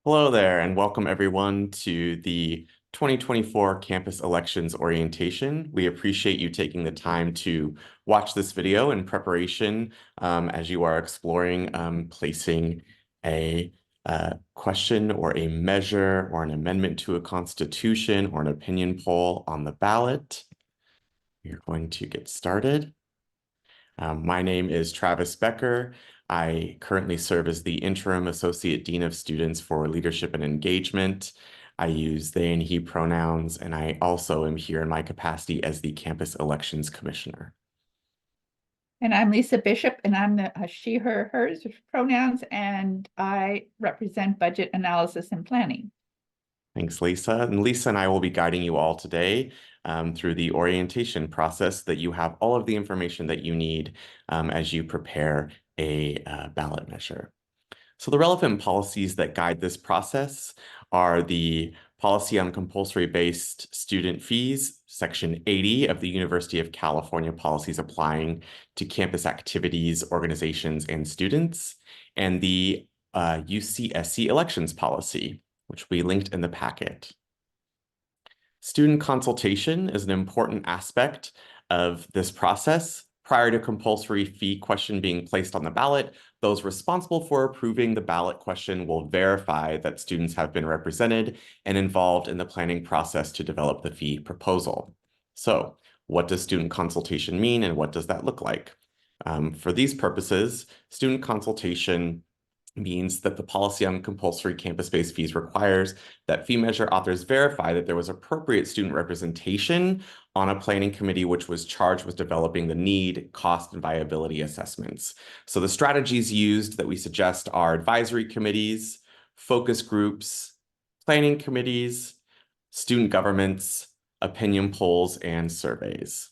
Hello there, and welcome everyone to the 2024 Campus Elections Orientation. We appreciate you taking the time to watch this video in preparation as you are exploring placing a question or a measure or an amendment to a constitution or an opinion poll on the ballot. We're going to get started. My name is Travis Becker. I currently serve as the Interim Associate Dean of Students for Leadership and Engagement. I use they and he pronouns, and I also am here in my capacity as the Campus Elections Commissioner. And I'm Lisa Bishop, and I'm the she, her, hers pronouns, and I represent budget analysis and planning. Thanks, Lisa. And Lisa and I will be guiding you all today through the orientation process that you have all of the information that you need as you prepare a ballot measure. So the relevant policies that guide this process are the Policy on Compulsory-Based Student Fees, Section 80 of the University of California Policies Applying to Campus Activities, Organizations, and Students, and the UCSC Elections Policy, which we linked in the packet. Student consultation is an important aspect of this process. Prior to compulsory fee question being placed on the ballot, those responsible for approving the ballot question will verify that students have been represented and involved in the planning process to develop the fee proposal. So, what does student consultation mean and what does that look like? For these purposes, student consultation means that the policy on compulsory campus-based fees requires that fee measure authors verify that there was appropriate student representation on a planning committee which was charged with developing the need, cost, and viability assessments. So the strategies used that we suggest are advisory committees, focus groups, planning committees, student governments, opinion polls, and surveys.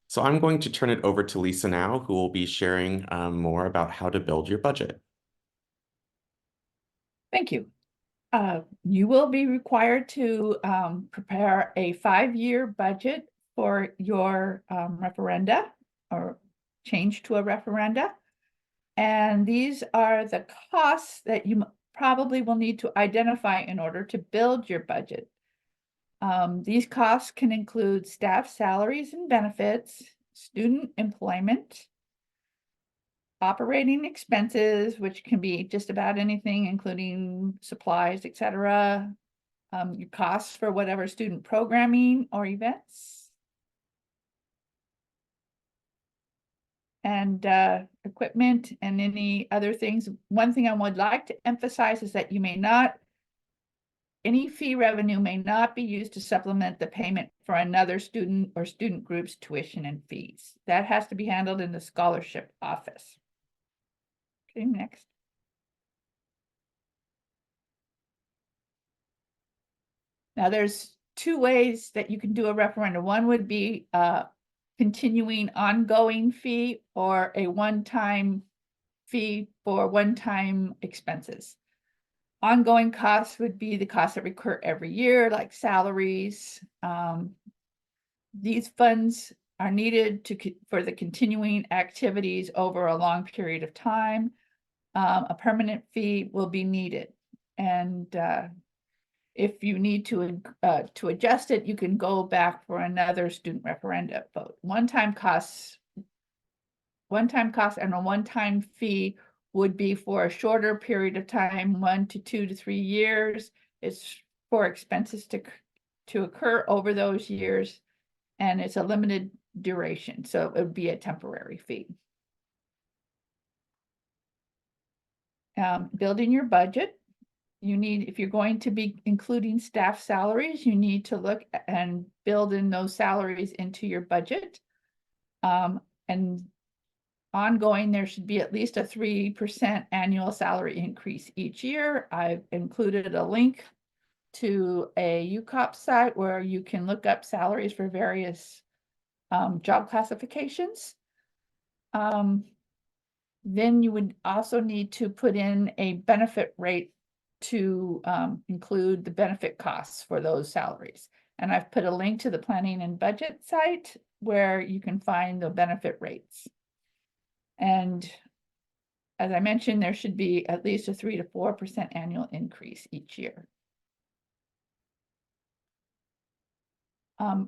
So I'm going to turn it over to Lisa now, who will be sharing more about how to build your budget. Thank you. You will be required to prepare a 5-year budget for your referenda or change to a referenda. And these are the costs that you probably will need to identify in order to build your budget. These costs can include staff salaries and benefits, student employment, operating expenses, which can be just about anything, including supplies, etc. Your costs for whatever student programming or events, and equipment and any other things. One thing I would like to emphasize is that any fee revenue may not be used to supplement the payment for another student or student group's tuition and fees. That has to be handled in the scholarship office. Okay, next. Now there's 2 ways that you can do a referendum. One would be a continuing ongoing fee or a one-time fee for one-time expenses. Ongoing costs would be the costs that recur every year, like salaries. These funds are needed for the continuing activities over a long period of time. A permanent fee will be needed. And if you need to adjust it, you can go back for another student referenda vote. One-time costs and a one-time fee would be for a shorter period of time, 1 to 2 to 3 years. It's for expenses to occur over those years, and it's a limited duration, so it would be a temporary fee. Building your budget. You need, if you're going to be including staff salaries, you need to look and build in those salaries into your budget. And ongoing, there should be at least a 3% annual salary increase each year. I've included a link to a UCOP site where you can look up salaries for various job classifications. Then you would also need to put in a benefit rate to include the benefit costs for those salaries. And I've put a link to the planning and budget site where you can find the benefit rates. And as I mentioned, there should be at least a 3 to 4% annual increase each year.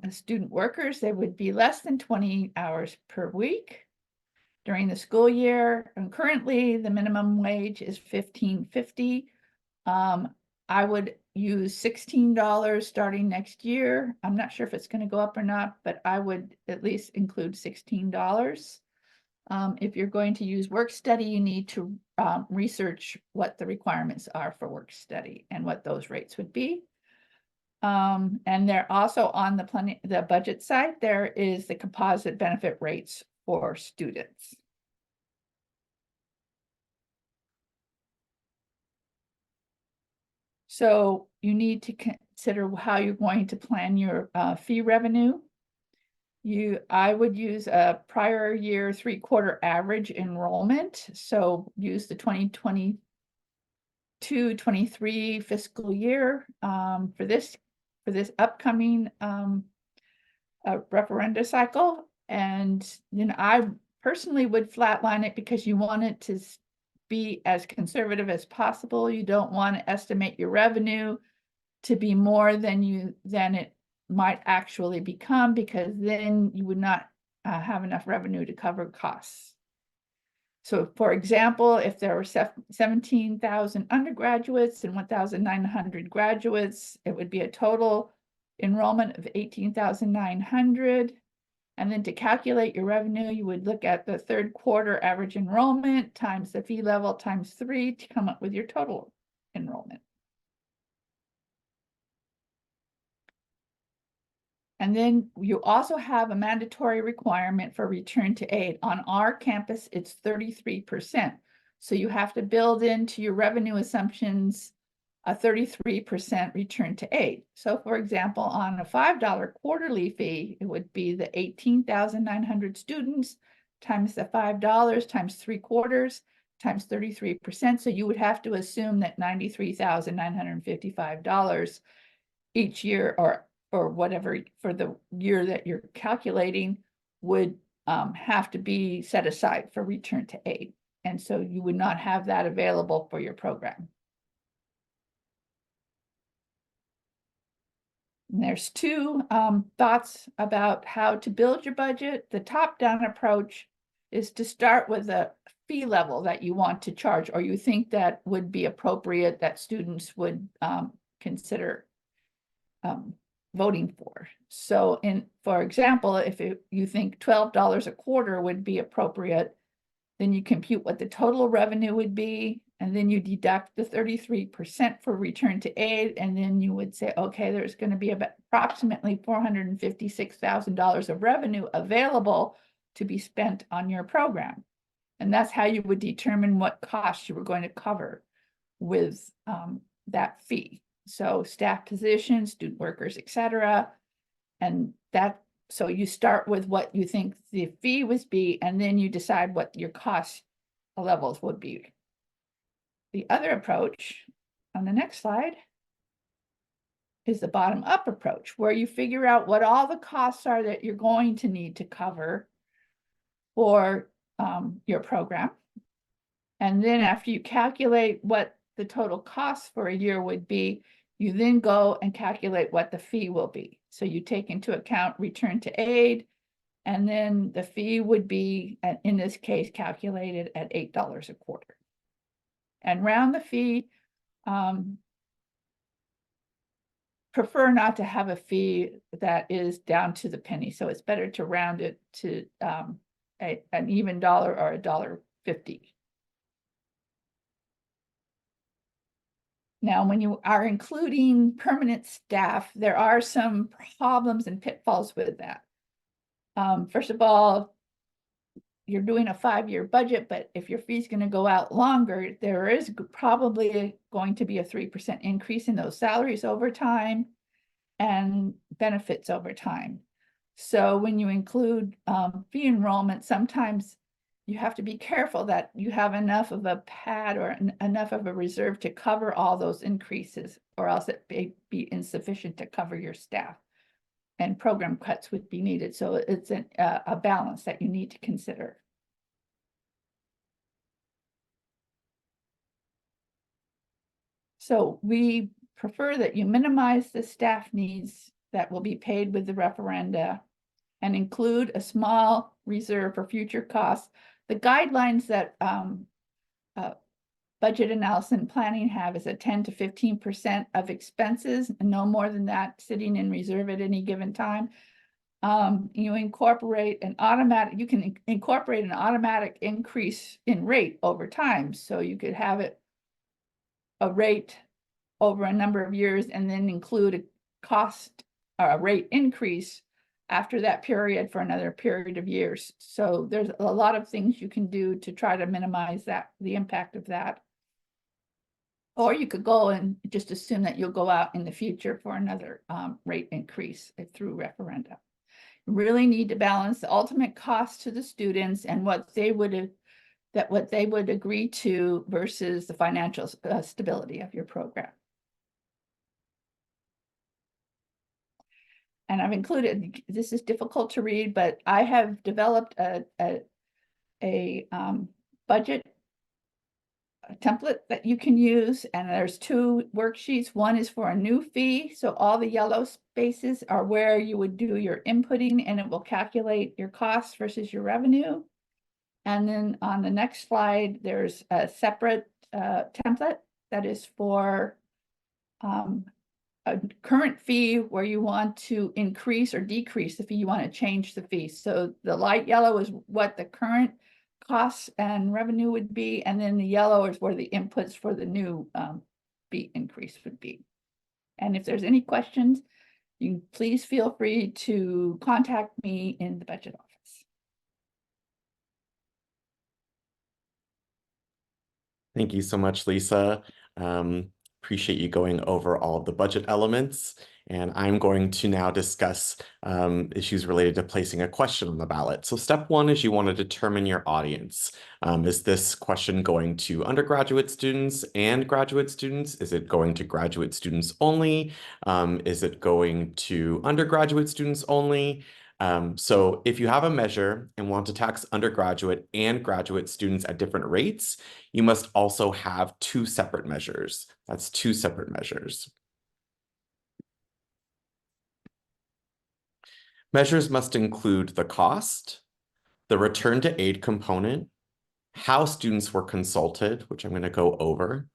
As student workers, they would be less than 20 hours per week during the school year. And currently, the minimum wage is $15.50. I would use $16 starting next year. I'm not sure if it's going to go up or not, but I would at least include $16. If you're going to use work study, you need to research what the requirements are for work study and what those rates would be. And they're also on the budget side, there is the composite benefit rates for students. So you need to consider how you're going to plan your fee revenue. I would use a prior year 3/4 average enrollment. So use the 2022-23 fiscal year for this upcoming referenda cycle. And I personally would flatline it because you want it to be as conservative as possible. You don't want to estimate your revenue to be more than it might actually become, because then you would not have enough revenue to cover costs. So for example, if there were 17,000 undergraduates and 1,900 graduates, it would be a total enrollment of 18,900. And then to calculate your revenue, you would look at the 3/4 average enrollment times the fee level times 3 to come up with your total enrollment. And then you also have a mandatory requirement for return to aid. On our campus, it's 33%. So you have to build into your revenue assumptions a 33% return to aid. So for example, on a $5 quarterly fee, it would be the 18,900 students times the $5 times 3/4 times 33%. So you would have to assume that $93,955 each year, or whatever for the year that you're calculating, would have to be set aside for return to aid. And so you would not have that available for your program. And there's two thoughts about how to build your budget. The top-down approach is to start with a fee level that you want to charge, or you think that would be appropriate, that students would consider voting for. So for example, if you think $12 a quarter would be appropriate, then you compute what the total revenue would be, and then you deduct the 33% for return to aid, and then you would say, okay, there's going to be about approximately $456,000 of revenue available to be spent on your program. And that's how you would determine what costs you were going to cover with that fee. So staff positions, student workers, etc. And so you start with what you think the fee would be, and then you decide what your cost levels would be. The other approach on the next slide is the bottom-up approach, where you figure out what all the costs are that you're going to need to cover for your program. And then after you calculate what the total cost for a year would be, you then go and calculate what the fee will be. So you take into account return to aid, and then the fee would be, in this case, calculated at $8 a quarter. And round the fee, prefer not to have a fee that is down to the penny. So it's better to round it to an even dollar or $1.50. Now, when you are including permanent staff, there are some problems and pitfalls with that. First of all, you're doing a 5-year budget, but if your fee is going to go out longer, there is probably going to be a 3% increase in those salaries over time and benefits over time. So when you include fee enrollment, sometimes you have to be careful that you have enough of a pad or enough of a reserve to cover all those increases, or else it may be insufficient to cover your staff, and program cuts would be needed. So it's a balance that you need to consider. So we prefer that you minimize the staff needs that will be paid with the referenda and include a small reserve for future costs. The guidelines that budget analysis and planning have is a 10 to 15% of expenses, and no more than that sitting in reserve at any given time. You can incorporate an automatic increase in rate over time. So you could have a rate over a number of years and then include a cost or a rate increase after that period for another period of years. So there's a lot of things you can do to try to minimize the impact of that. Or you could go and just assume that you'll go out in the future for another rate increase through referenda. You really need to balance the ultimate cost to the students and what they would agree to versus the financial stability of your program. And I've included, this is difficult to read, but I have developed a budget template that you can use, and there's two worksheets. One is for a new fee, so all the yellow spaces are where you would do your inputting, and it will calculate your costs versus your revenue. And then on the next slide, there's a separate template that is for a current fee where you want to increase or decrease the fee, you want to change the fee. So the light yellow is what the current costs and revenue would be, and then the yellow is where the inputs for the new fee increase would be. And if there's any questions, you please feel free to contact me in the budget office. Thank you so much, Lisa. Appreciate you going over all of the budget elements. And I'm going to now discuss issues related to placing a question on the ballot. So step one is you want to determine your audience. Is this question going to undergraduate students and graduate students? Is it going to graduate students only? Is it going to undergraduate students only? So if you have a measure and want to tax undergraduate and graduate students at different rates, you must also have two separate measures. That's two separate measures. Measures must include the cost, the return to aid component, how students were consulted, which I'm going to go over,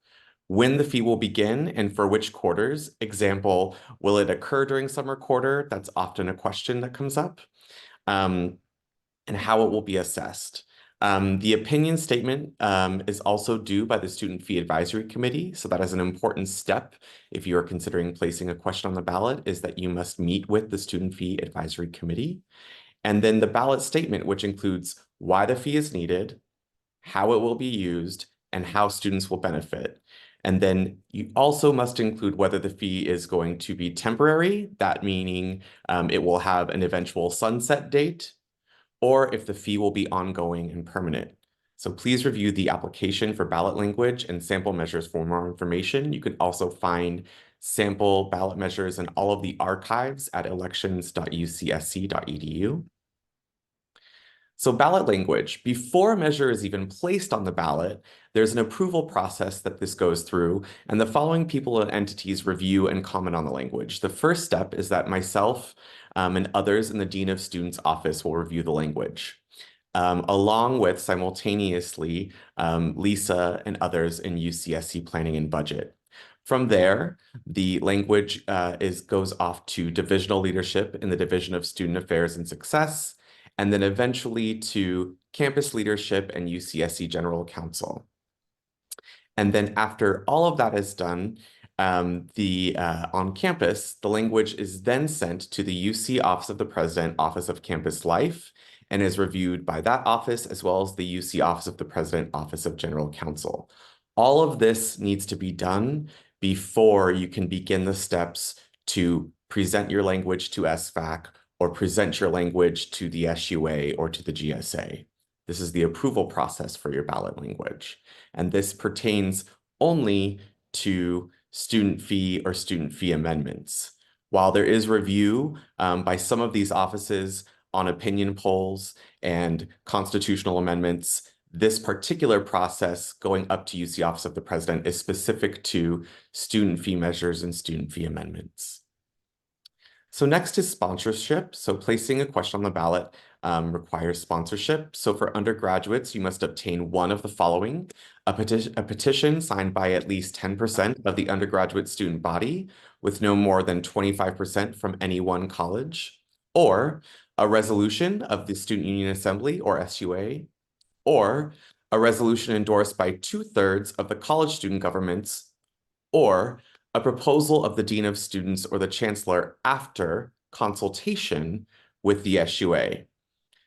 when the fee will begin and for which quarters. Example, will it occur during summer quarter? That's often a question that comes up. And how it will be assessed. The opinion statement is also due by the Student Fee Advisory Committee. So that is an important step if you are considering placing a question on the ballot, is that you must meet with the Student Fee Advisory Committee. And then the ballot statement, which includes why the fee is needed, how it will be used, and how students will benefit. And then you also must include whether the fee is going to be temporary, that meaning it will have an eventual sunset date, or if the fee will be ongoing and permanent. So please review the application for ballot language and sample measures for more information. You can also find sample ballot measures in all of the archives at elections.ucsc.edu. So ballot language, before a measure is even placed on the ballot, there's an approval process that this goes through, and the following people and entities review and comment on the language. The first step is that myself and others in the Dean of Students office will review the language, along with simultaneously Lisa and others in UCSC Planning and Budget. From there, the language goes off to divisional leadership in the Division of Student Affairs and Success, and then eventually to campus leadership and UCSC General Counsel. And then after all of that is done, on campus, the language is then sent to the UC Office of the President, Office of Campus Life, and is reviewed by that office, as well as the UC Office of the President, Office of General Counsel. All of this needs to be done before you can begin the steps to present your language to SFAC or present your language to the SUA or to the GSA. This is the approval process for your ballot language. And this pertains only to student fee or student fee amendments. While there is review by some of these offices on opinion polls and constitutional amendments, This particular process going up to UC Office of the President is specific to student fee measures and student fee amendments. So next is sponsorship. So placing a question on the ballot requires sponsorship. So for undergraduates, you must obtain one of the following: a petition signed by at least 10% of the undergraduate student body with no more than 25% from any one college, or a resolution of the Student Union Assembly, or SUA, or a resolution endorsed by 2/3 of the college student governments, or a proposal of the Dean of Students or the Chancellor after consultation with the SUA.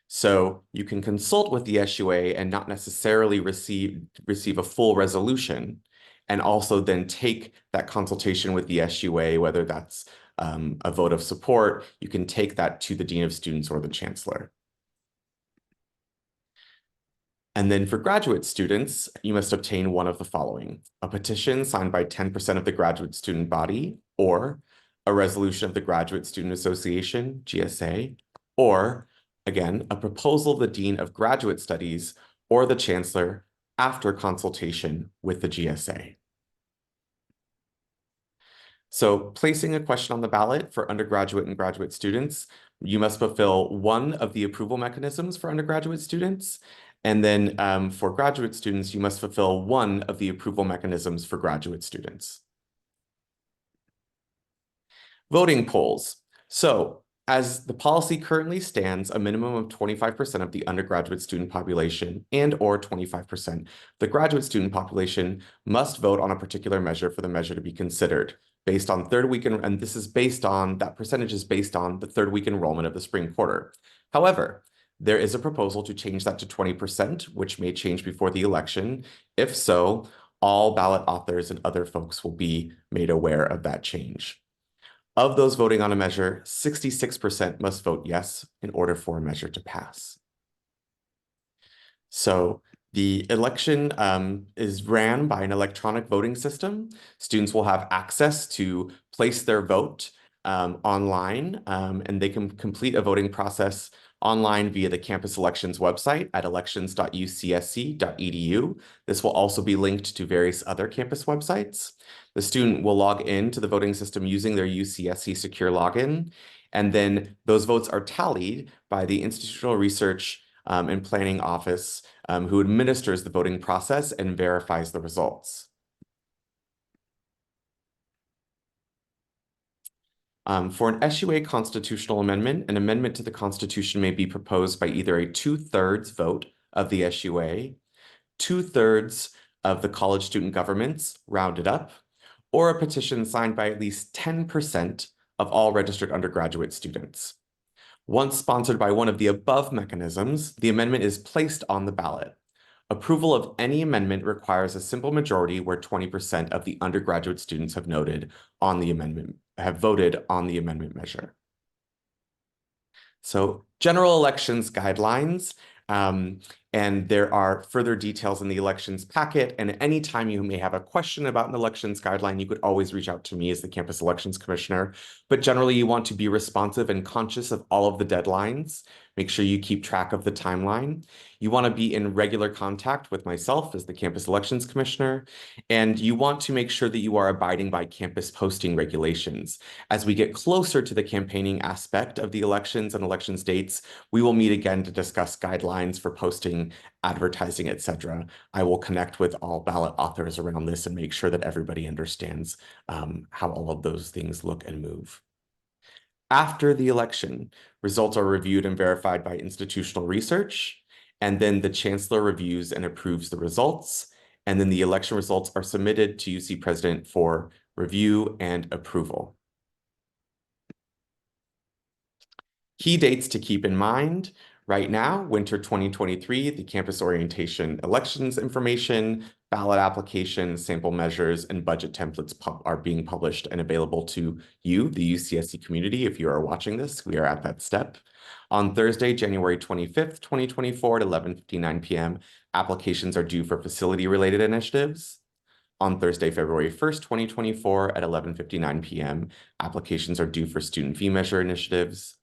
So you can consult with the SUA and not necessarily receive a full resolution, and also then take that consultation with the SUA, whether that's a vote of support, you can take that to the Dean of Students or the Chancellor. And then for graduate students, you must obtain one of the following: a petition signed by 10% of the graduate student body, or a resolution of the Graduate Student Association, GSA, or again, a proposal of the Dean of Graduate Studies or the Chancellor after consultation with the GSA. So placing a question on the ballot for undergraduate and graduate students, you must fulfill one of the approval mechanisms for undergraduate students. And then for graduate students, you must fulfill one of the approval mechanisms for graduate students. Voting polls. So as the policy currently stands, a minimum of 25% of the undergraduate student population and or 25% the graduate student population must vote on a particular measure for the measure to be considered, based on third week, and this is based on, that percentage is based on the third week enrollment of the spring quarter. However, there is a proposal to change that to 20%, which may change before the election. If so, all ballot authors and other folks will be made aware of that change. Of those voting on a measure, 66% must vote yes in order for a measure to pass. So the election is ran by an electronic voting system. Students will have access to place their vote online, and they can complete a voting process online via the Campus Elections website at elections.ucsc.edu. This will also be linked to various other campus websites. The student will log in to the voting system using their UCSC secure login, and then those votes are tallied by the Institutional Research and Planning Office, who administers the voting process and verifies the results. For an SUA constitutional amendment, an amendment to the Constitution may be proposed by either a 2/3 vote of the SUA, 2/3 of the college student governments, rounded up, or a petition signed by at least 10% of all registered undergraduate students. Once sponsored by one of the above mechanisms, the amendment is placed on the ballot. Approval of any amendment requires a simple majority where 20% of the undergraduate students have voted on the amendment measure. So general elections guidelines, and there are further details in the elections packet. And anytime you may have a question about an elections guideline, you could always reach out to me as the Campus Elections Commissioner. But generally, you want to be responsive and conscious of all of the deadlines. Make sure you keep track of the timeline. You want to be in regular contact with myself as the Campus Elections Commissioner, and you want to make sure that you are abiding by campus posting regulations. As we get closer to the campaigning aspect of the elections and elections dates, we will meet again to discuss guidelines for posting, advertising, etc. I will connect with all ballot authors around this and make sure that everybody understands how all of those things look and move. After the election, results are reviewed and verified by institutional research, and then the chancellor reviews and approves the results, and then the election results are submitted to UC President for review and approval. Key dates to keep in mind. Right now, winter 2023, the campus orientation elections information, ballot applications, sample measures, and budget templates are being published and available to you, the UCSC community. If you are watching this, we are at that step. On Thursday, January 25th, 2024 at 11:59 p.m., applications are due for facility-related initiatives. On Thursday, February 1st, 2024 at 11:59 p.m., applications are due for student fee measure initiatives.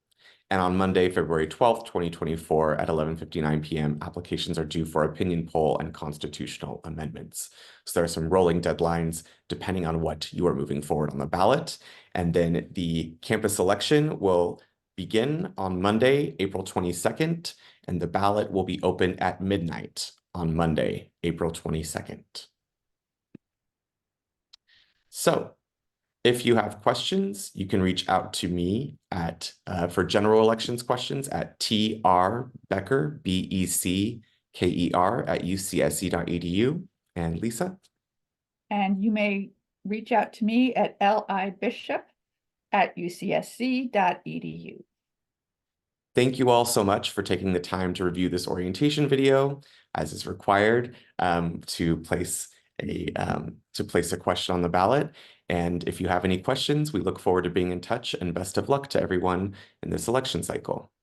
And on Monday, February 12th, 2024 at 11:59 p.m., applications are due for opinion poll and constitutional amendments. So there are some rolling deadlines depending on what you are moving forward on the ballot. And then the campus election will begin on Monday, April 22nd, and the ballot will be open at midnight on Monday, April 22nd. So if you have questions, you can reach out to me at for general elections questions at trbecker, BECKER at ucsc.edu. And Lisa? And you may reach out to me at libishop@ucsc.edu. Thank you all so much for taking the time to review this orientation video, as is required to place a question on the ballot. And if you have any questions, we look forward to being in touch, and best of luck to everyone in this election cycle.